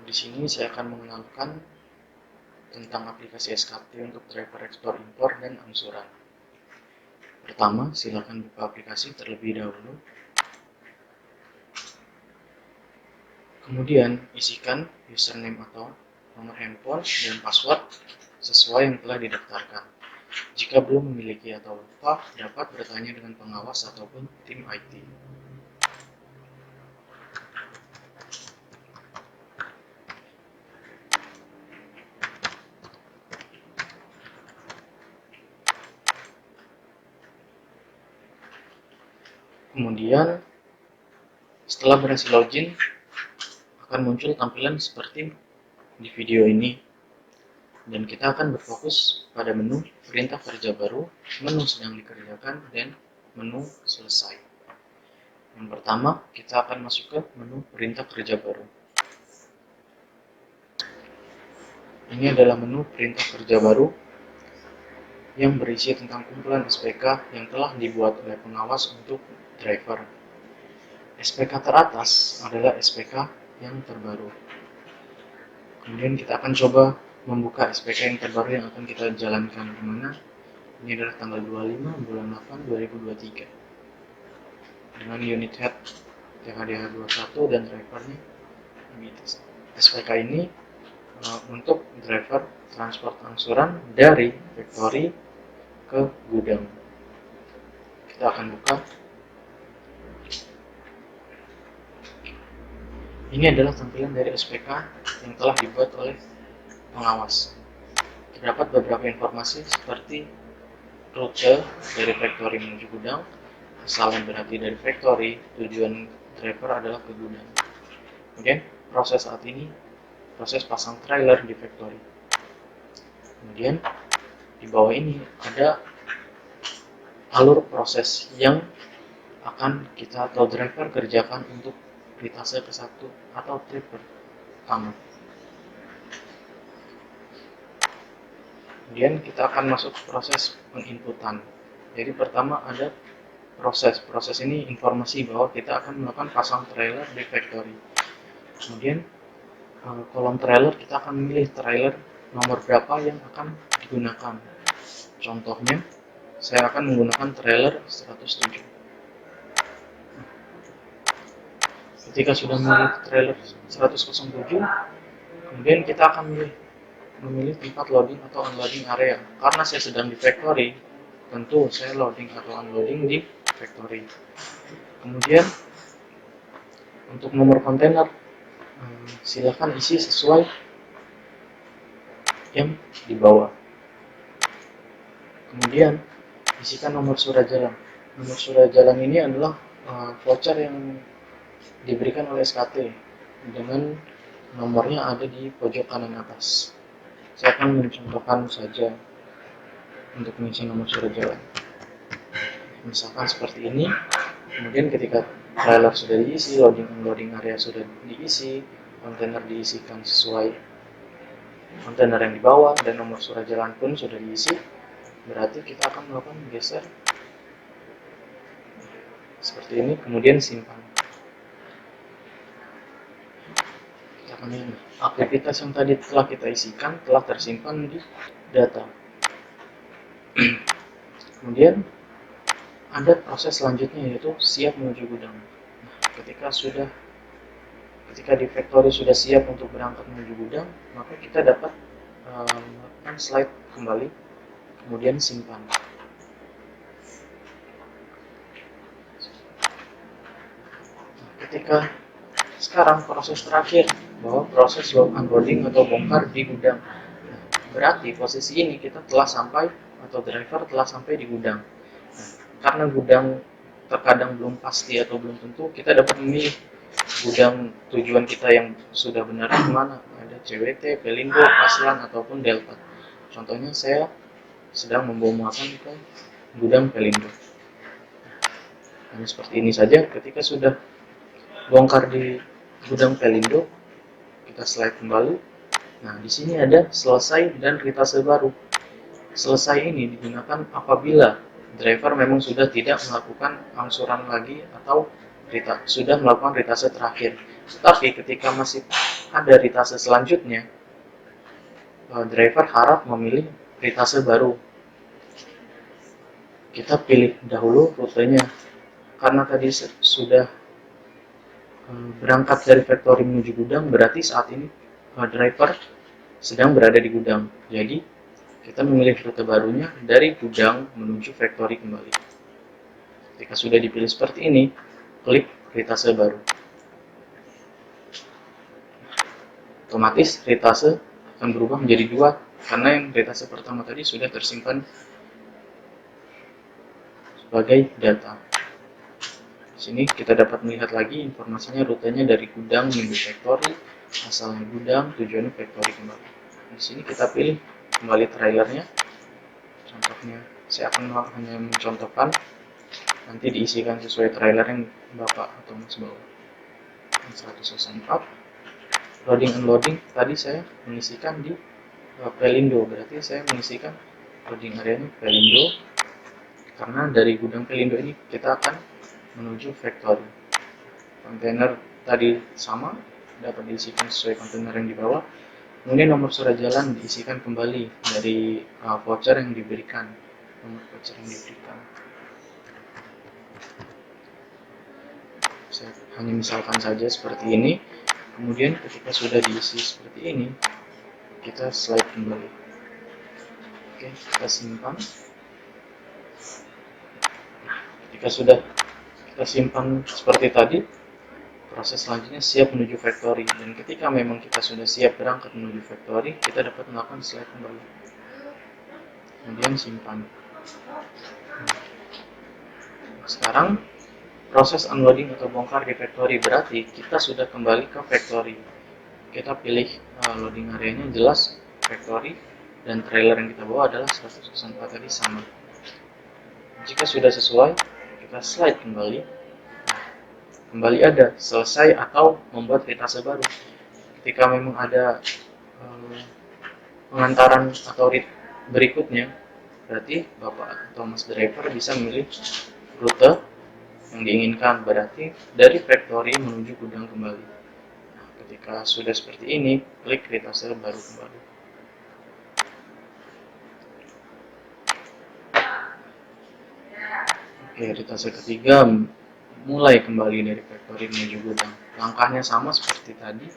Di sini saya akan mengenalkan tentang aplikasi SKT untuk driver ekspor impor dan angsuran. Pertama, silakan buka aplikasi terlebih dahulu. Kemudian, isikan username atau nomor handphone dan password sesuai yang telah didaftarkan. Jika belum memiliki atau lupa, dapat bertanya dengan pengawas ataupun tim IT. Kemudian, setelah berhasil login, akan muncul tampilan seperti di video ini. Dan kita akan berfokus pada menu perintah kerja baru, menu sedang dikerjakan, dan menu selesai. Yang pertama, kita akan masuk ke menu perintah kerja baru. Ini adalah menu perintah kerja baru yang berisi tentang kumpulan SPK yang telah dibuat oleh pengawas untuk driver. SPK teratas adalah SPK yang terbaru. Kemudian kita akan coba membuka SPK yang terbaru yang akan kita jalankan di mana. Ini adalah tanggal 25 bulan 8 2023 dengan unit head THDH 21 dan drivernya SPK ini untuk driver transport angsuran dari factory ke gudang. Kita akan buka. Ini adalah tampilan dari SPK yang telah dibuat oleh pengawas. Terdapat beberapa informasi seperti rute dari factory menuju gudang, asalnya berarti dari factory, tujuan driver adalah ke gudang. Kemudian proses saat ini, proses pasang trailer di factory. Kemudian di bawah ini ada alur proses yang akan kita atau driver kerjakan untuk ritase ke-1 atau trip pertama. Kemudian kita akan masuk proses penginputan. Jadi pertama ada proses ini informasi bahwa kita akan melakukan pasang trailer di factory. Kemudian kolom trailer kita akan memilih trailer nomor berapa yang akan digunakan. Contohnya saya akan menggunakan trailer 107. Ketika sudah memilih trailer 107, kemudian kita akan memilih tempat loading atau unloading area. Karena saya sedang di factory, tentu saya loading atau unloading di factory. Kemudian untuk nomor kontainer, silakan isi sesuai yang di bawah. Kemudian isikan nomor surat jalan. Nomor surat jalan ini adalah voucher yang diberikan oleh SKT dengan nomornya ada di pojok kanan atas. Saya akan mencontohkan saja untuk mengisi nomor surat jalan. Misalkan seperti ini. Kemudian ketika trailer sudah diisi, loading unloading area sudah diisi, kontainer diisikan sesuai kontainer yang dibawa, dan nomor surat jalan pun sudah diisi, berarti kita akan melakukan geser seperti ini, kemudian simpan. Kita akan lihat aktivitas yang tadi telah kita isikan telah tersimpan di data. Kemudian ada proses selanjutnya yaitu siap menuju gudang. Ketika di factory sudah siap untuk berangkat menuju gudang, maka kita dapat melakukan slide kembali, kemudian simpan. Ketika sekarang proses terakhir, bahwa proses load unloading atau bongkar di gudang. Berarti posisi ini kita telah sampai atau driver telah sampai di gudang. Karena gudang terkadang belum pasti atau belum tentu, kita dapat memilih gudang tujuan kita yang sudah benar di mana. Ada CWT, Pelindo, Paslan, ataupun Delta. Contohnya saya sedang membawa muatan ke gudang Pelindo. Hanya seperti ini saja. Ketika sudah bongkar di gudang Pelindo, kita slide kembali. Nah, di sini ada selesai dan ritase baru. Selesai ini digunakan apabila driver memang sudah tidak melakukan angsuran lagi atau sudah melakukan ritase terakhir. Tetapi ketika masih ada ritase selanjutnya, driver harap memilih ritase baru. Kita pilih dahulu rutenya, karena tadi sudah berangkat dari factory menuju gudang, berarti saat ini driver sedang berada di gudang. Jadi kita memilih rute barunya dari gudang menuju factory kembali. Ketika sudah dipilih seperti ini, klik ritase baru. Otomatis ritase akan berubah menjadi 2 karena yang ritase pertama tadi sudah tersimpan sebagai data. Di sini kita dapat melihat lagi informasinya, rutenya dari gudang menuju factory, asalnya gudang, tujuannya factory kembali. Di sini kita pilih kembali trailernya. Contohnya, saya akan hanya mencontohkan, nanti diisikan sesuai trailer yang Bapak atau Mas bawa. 104. Loading unloading tadi saya mengisikan di Pelindo, berarti saya mengisikan loading areanya Pelindo, karena dari gudang Pelindo ini kita akan menuju factory. Kontainer tadi sama, dapat diisikan sesuai kontainer yang dibawa. Kemudian nomor surat jalan diisikan kembali dari voucher yang diberikan, nomor voucher yang diberikan. Saya hanya misalkan saja seperti ini. Kemudian ketika sudah diisi seperti ini, kita slide kembali. Oke, kita simpan. Nah, ketika sudah kita simpan seperti tadi, proses selanjutnya siap menuju factory. Dan ketika memang kita sudah siap berangkat menuju factory, kita dapat melakukan slide kembali. Kemudian simpan. Nah, sekarang proses unloading atau bongkar di factory, berarti kita sudah kembali ke factory. Kita pilih loading areanya jelas factory, dan trailer yang kita bawa adalah 104 tadi sama. Jika sudah sesuai, kita slide kembali. Kembali ada selesai atau membuat ritase baru. Ketika memang ada pengantaran atau berikutnya, berarti Bapak atau Mas driver bisa memilih rute yang diinginkan, berarti dari factory menuju gudang kembali. Nah, ketika sudah seperti ini, klik ritase baru kembali. Oke, ritase ketiga, mulai kembali dari factory menuju gudang. Langkahnya sama seperti tadi,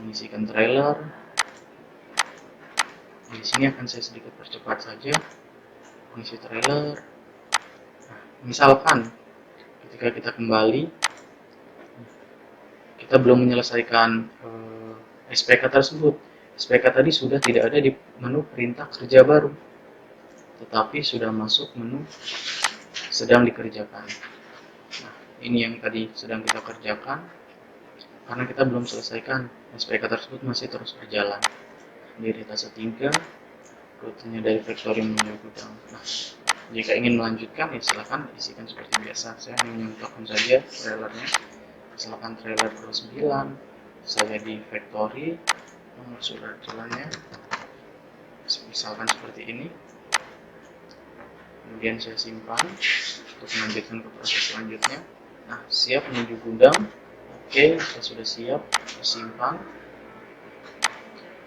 mengisikan trailer. Di sini akan saya sedikit percepat saja, mengisi trailer. Nah, misalkan ketika kita kembali, kita belum menyelesaikan SPK tersebut. SPK tadi sudah tidak ada di menu perintah kerja baru, tetapi sudah masuk menu sedang dikerjakan. Nah, ini yang tadi sedang kita kerjakan, karena kita belum selesaikan, SPK tersebut masih terus berjalan. Di ritase 3, rutenya dari factory menuju gudang. Nah, jika ingin melanjutkan, ya silakan isikan seperti biasa. Saya hanya menyontohkan saja trailernya. Misalkan trailer 29, saya di factory, nomor surat jalannya misalkan seperti ini. Kemudian saya simpan untuk melanjutkan ke proses selanjutnya. Nah, siap menuju gudang. Oke, kita sudah siap, simpan.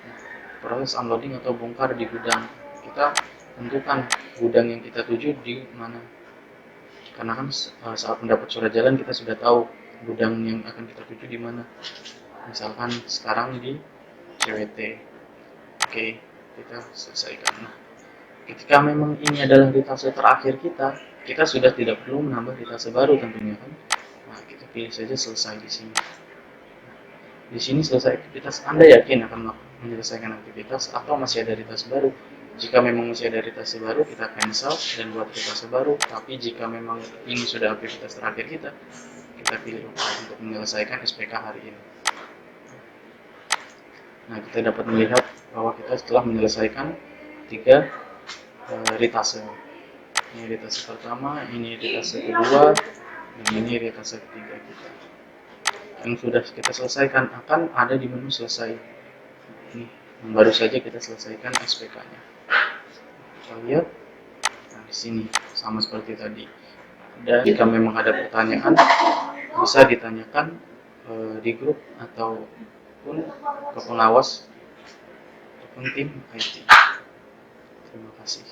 Nah, proses unloading atau bongkar di gudang, kita tentukan gudang yang kita tuju di mana, karena kan saat mendapat surat jalan kita sudah tahu gudang yang akan kita tuju di mana. Misalkan sekarang di CWT. Oke, kita selesaikan. Nah, ketika memang ini adalah ritase terakhir kita sudah tidak perlu menambah ritase baru tentunya kan. Nah, kita pilih saja selesai di sini. Di sini selesai aktivitas. Anda yakin akan menyelesaikan aktivitas atau masih ada ritase baru? Jika memang masih ada ritase baru, kita cancel dan buat ritase baru. Tapi jika memang ini sudah aktivitas terakhir kita pilih untuk menyelesaikan SPK hari ini. Nah, kita dapat melihat bahwa kita setelah menyelesaikan 3 ritase. Ini ritase pertama, ini ritase kedua, dan ini ritase ketiga kita. Yang sudah kita selesaikan akan ada di menu selesai. Ini baru saja kita selesaikan SPK-nya. Kita lihat, nah di sini sama seperti tadi. Dan jika memang ada pertanyaan, bisa ditanyakan di grup atau ataupun ke pengawas ataupun tim IT. Terima kasih.